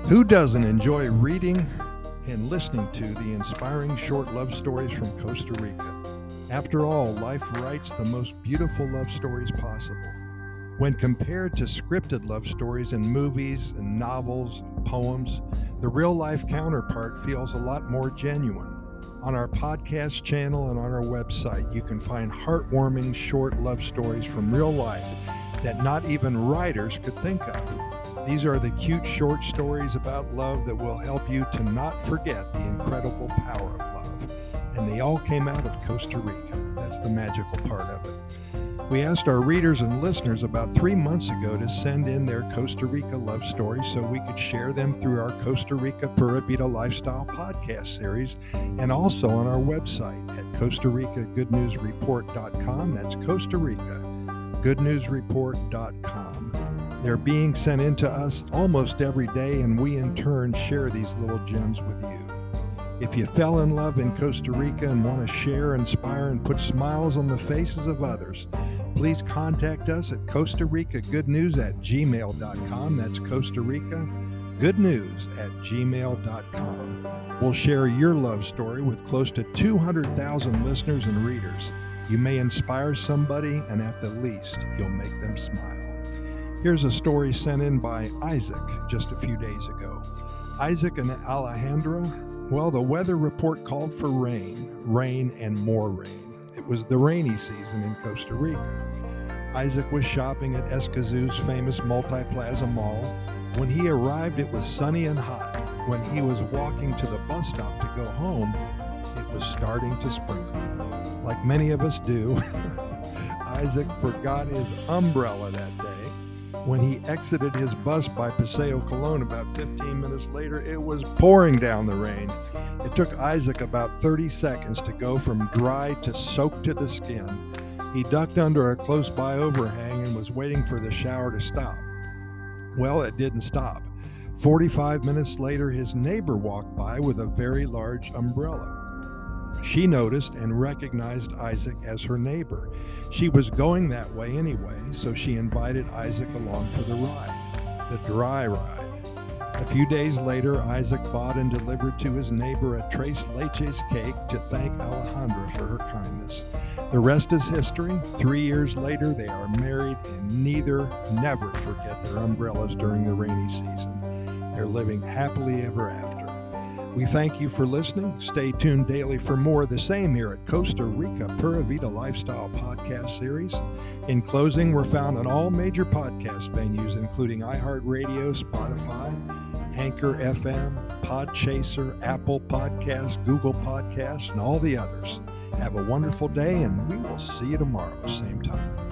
Who doesn't enjoy reading and listening to the inspiring short love stories from Costa Rica? After all, life writes the most beautiful love stories possible. When compared to scripted love stories in movies and novels and poems, the real-life counterpart feels a lot more genuine. On our podcast channel and on our website, you can find heartwarming short love stories from real life that not even writers could think of. These are the cute short stories about love that will help you to not forget the incredible power of love. And they all came out of Costa Rica. That's the magical part of it. We asked our readers and listeners about 3 months ago to send in their Costa Rica love stories so we could share them through our Costa Rica Pura Vida Lifestyle podcast series and also on our website at CostaRicaGoodNewsReport.com. That's Costa Rica GoodNewsReport.com. They're being sent in to us almost every day, and we in turn share these little gems with you. If you fell in love in Costa Rica and want to share, inspire, and put smiles on the faces of others, please contact us at CostaRicaGoodNews@gmail.com. That's Costa Rica GoodNews@gmail.com. We'll share your love story with close to 200,000 listeners and readers. You may inspire somebody, and at the least, you'll make them smile. Here's a story sent in by Isaac just a few days ago. Isaac and Alejandra, well, the weather report called for rain, and more rain. It was the rainy season in Costa Rica. Isaac was shopping at Escazú's famous multi-plaza mall. When he arrived, it was sunny and hot. When he was walking to the bus stop to go home, it was starting to sprinkle. Like many of us do, Isaac forgot his umbrella that day. When he exited his bus by Paseo Colón about 15 minutes later, it was pouring down the rain. It took Isaac about 30 seconds to go from dry to soaked to the skin. He ducked under a close-by overhang and was waiting for the shower to stop. Well, it didn't stop. 45 minutes later, his neighbor walked by with a very large umbrella. She noticed and recognized Isaac as her neighbor. She was going that way anyway, so she invited Isaac along for the ride, the dry ride. A few days later, Isaac bought and delivered to his neighbor a tres leches cake to thank Alejandra for her kindness. The rest is history. 3 years later, they are married and neither never forget their umbrellas during the rainy season. They're living happily ever after. We thank you for listening. Stay tuned daily for more of the same here at Costa Rica Pura Vida Lifestyle podcast series. In closing, we're found on all major podcast venues, including iHeartRadio, Spotify, Anchor FM, Podchaser, Apple Podcasts, Google Podcasts, and all the others. Have a wonderful day, and we will see you tomorrow, same time.